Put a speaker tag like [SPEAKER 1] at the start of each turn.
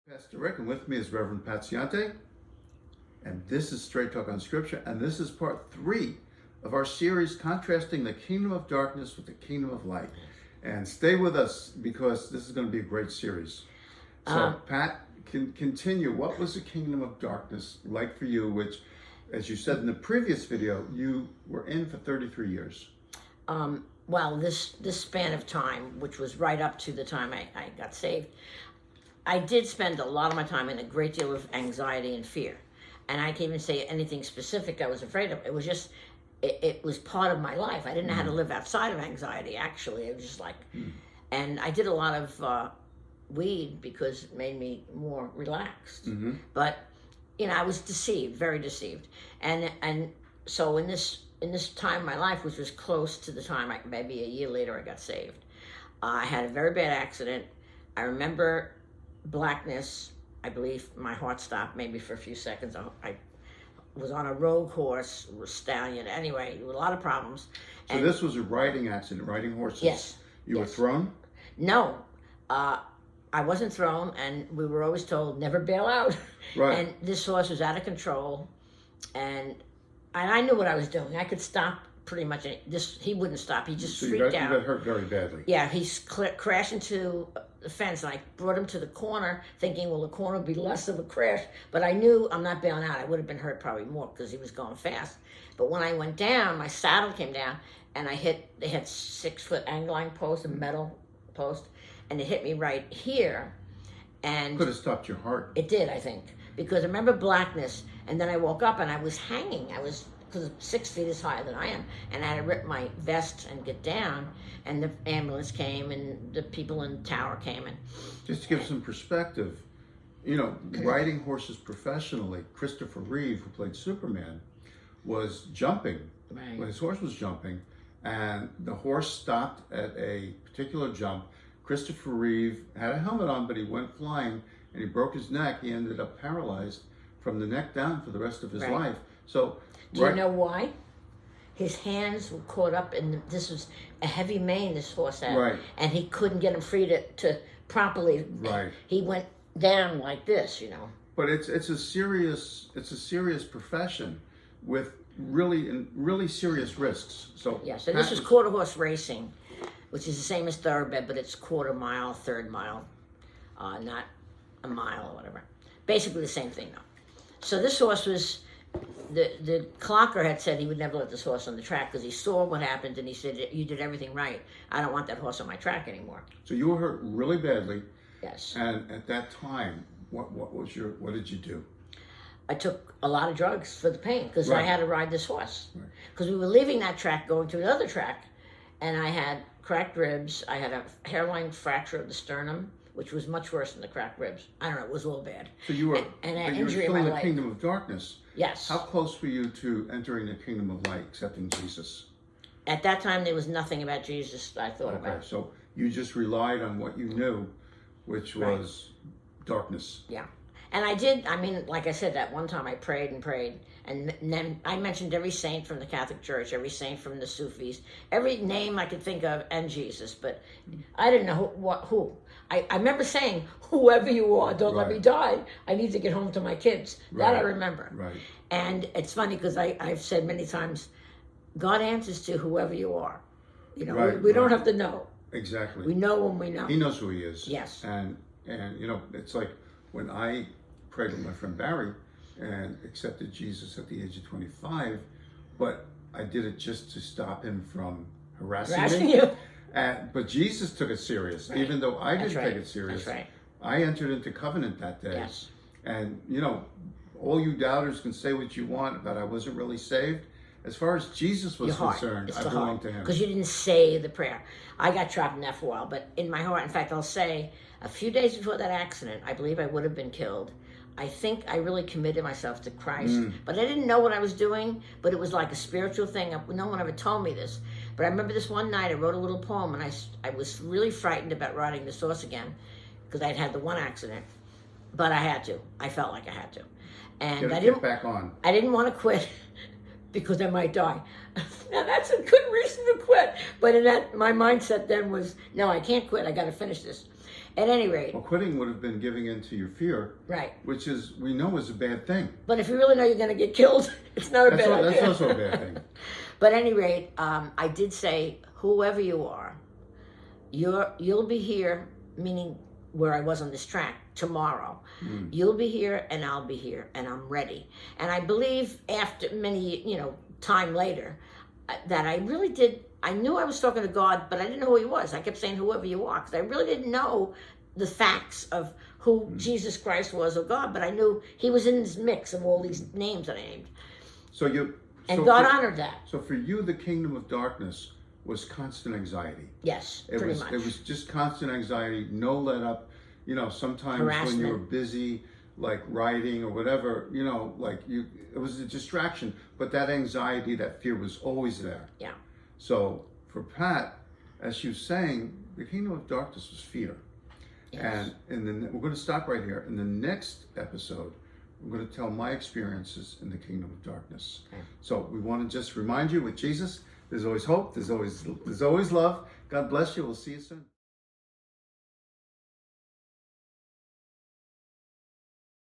[SPEAKER 1] Pastor Rick, and with me is Reverend Pat Ciante, and this is Straight Talk on Scripture, and this is part 3 of our series contrasting the kingdom of darkness with the kingdom of light. And stay with us because this is going to be a great series. So, Pat, can continue. What was the kingdom of darkness like for you, which, as you said in the previous video, you were in for 33 years?
[SPEAKER 2] Well, this span of time, which was right up to the time I got saved, I did spend a lot of my time in a great deal of anxiety and fear. And I can't even say anything specific I was afraid of. It was just, it was part of my life. I didn't know how to live outside of anxiety, actually. It was just like, and I did a lot of weed because it made me more relaxed. But, you know, I was deceived, very deceived. And so in this time of my life, which was close to the time, maybe a year later, I got saved, I had a very bad accident. I remember blackness. I believe my heart stopped maybe for a few seconds. I was on a rogue horse, stallion. Anyway, there were a lot of problems.
[SPEAKER 1] So this was a riding accident, riding horses?
[SPEAKER 2] Yes.
[SPEAKER 1] You were thrown?
[SPEAKER 2] No. I wasn't thrown, and we were always told, never bail out.
[SPEAKER 1] Right.
[SPEAKER 2] And this horse was out of control, and I knew what I was doing. I could stop pretty much. He wouldn't stop. He just freaked out.
[SPEAKER 1] You got hurt very badly.
[SPEAKER 2] Yeah, he crashed into the fence, and I brought him to the corner, thinking, well, the corner would be less of a crash. But I knew I'm not bailing out. I would have been hurt probably more because he was going fast. But when I went down, my saddle came down, and they had 6-foot angling post, a metal post, and it hit me right here. And
[SPEAKER 1] could have stopped your heart.
[SPEAKER 2] It did, I think, because I remember blackness, and then I woke up and I was hanging. Because 6 feet is higher than I am, and I had to rip my vest and get down, and the ambulance came, and the people in the tower came. And
[SPEAKER 1] just to give some perspective, you know, riding horses professionally, Christopher Reeve, who played Superman, was jumping.
[SPEAKER 2] Right.
[SPEAKER 1] When his horse was jumping, and the horse stopped at a particular jump. Christopher Reeve had a helmet on, but he went flying, and he broke his neck. He ended up paralyzed from the neck down for the rest of his life. So,
[SPEAKER 2] do you know why? His hands were caught up in this was a heavy mane this horse had, and he couldn't get him free to properly.
[SPEAKER 1] Right.
[SPEAKER 2] He went down like this, you know.
[SPEAKER 1] But it's a serious profession with really serious risks. So
[SPEAKER 2] yeah. So this is quarter horse racing, which is the same as thoroughbred, but it's quarter mile, third mile, not a mile or whatever. Basically the same thing though. So this horse was. The clocker had said he would never let this horse on the track because he saw what happened, and he said, you did everything right. I don't want that horse on my track anymore.
[SPEAKER 1] So you were hurt really badly.
[SPEAKER 2] Yes.
[SPEAKER 1] And at that time, what did you do?
[SPEAKER 2] I took a lot of drugs for the pain because I had to ride this horse. Because we were leaving that track, going to another track, and I had cracked ribs. I had a hairline fracture of the sternum, which was much worse than the cracked ribs. I don't know, it was all bad.
[SPEAKER 1] So you were,
[SPEAKER 2] and an
[SPEAKER 1] you were
[SPEAKER 2] injury
[SPEAKER 1] still
[SPEAKER 2] in
[SPEAKER 1] in
[SPEAKER 2] my
[SPEAKER 1] the
[SPEAKER 2] leg.
[SPEAKER 1] kingdom of darkness.
[SPEAKER 2] Yes.
[SPEAKER 1] How close were you to entering the kingdom of light, accepting Jesus?
[SPEAKER 2] At that time, there was nothing about Jesus I thought about.
[SPEAKER 1] Okay, so you just relied on what you knew, which was darkness.
[SPEAKER 2] Yeah. And I did, like I said, that one time I prayed, and then I mentioned every saint from the Catholic Church, every saint from the Sufis, every name I could think of, and Jesus, but I didn't know who. I remember saying, whoever you are, don't let me die. I need to get home to my kids. That I remember.
[SPEAKER 1] Right.
[SPEAKER 2] And it's funny because I've said many times, God answers to whoever you are. You know, we don't have to know.
[SPEAKER 1] Exactly.
[SPEAKER 2] We know when we know.
[SPEAKER 1] He knows who he is.
[SPEAKER 2] Yes.
[SPEAKER 1] And you know, it's like when I prayed with my friend Barry and accepted Jesus at the age of 25, but I did it just to stop him from harassing me.
[SPEAKER 2] You.
[SPEAKER 1] But Jesus took it serious, even though I didn't take it serious.
[SPEAKER 2] That's right.
[SPEAKER 1] I entered into covenant that day.
[SPEAKER 2] Yes.
[SPEAKER 1] And, you know, all you doubters can say what you want, but I wasn't really saved. As far as Jesus was concerned, I belonged to him.
[SPEAKER 2] Because you didn't say the prayer. I got trapped in that for a while, but in my heart, in fact, I'll say, a few days before that accident, I believe I would have been killed. I think I really committed myself to Christ. But I didn't know what I was doing, but it was like a spiritual thing. No one ever told me this. But I remember this one night, I wrote a little poem, and I was really frightened about riding this horse again, because I'd had the one accident. But I had to. I felt like I had to. And I didn't
[SPEAKER 1] get back on.
[SPEAKER 2] I didn't want to quit because I might die. Now that's a good reason to quit. But in that, my mindset then was, no, I can't quit. I got to finish this. At any rate,
[SPEAKER 1] Well, quitting would have been giving in to your fear,
[SPEAKER 2] right.
[SPEAKER 1] which is, we know, is a bad thing.
[SPEAKER 2] But if you really know you're going to get killed, it's not a bad idea.
[SPEAKER 1] That's also a bad thing.
[SPEAKER 2] But at any rate, I did say, whoever you are, you'll be here, meaning where I was on this track, tomorrow. You'll be here and I'll be here and I'm ready. And I believe after many, time later, that I really did, I knew I was talking to God, but I didn't know who he was. I kept saying, whoever you are, because I really didn't know the facts of who Jesus Christ was or God, but I knew he was in this mix of all these names that I named. And God honored that.
[SPEAKER 1] So for you, the kingdom of darkness was constant anxiety.
[SPEAKER 2] Yes,
[SPEAKER 1] It
[SPEAKER 2] pretty
[SPEAKER 1] was
[SPEAKER 2] much.
[SPEAKER 1] It was just constant anxiety, no let up. Sometimes when you were busy, like writing or whatever, it was a distraction. But that anxiety, that fear was always there.
[SPEAKER 2] Yeah.
[SPEAKER 1] So for Pat, as she was saying, the kingdom of darkness was fear.
[SPEAKER 2] Yes.
[SPEAKER 1] And we're going to stop right here. In the next episode, I'm going to tell my experiences in the kingdom of darkness.
[SPEAKER 2] Okay.
[SPEAKER 1] So we want to just remind you, with Jesus, there's always hope, there's always love. God bless you. We'll see you soon.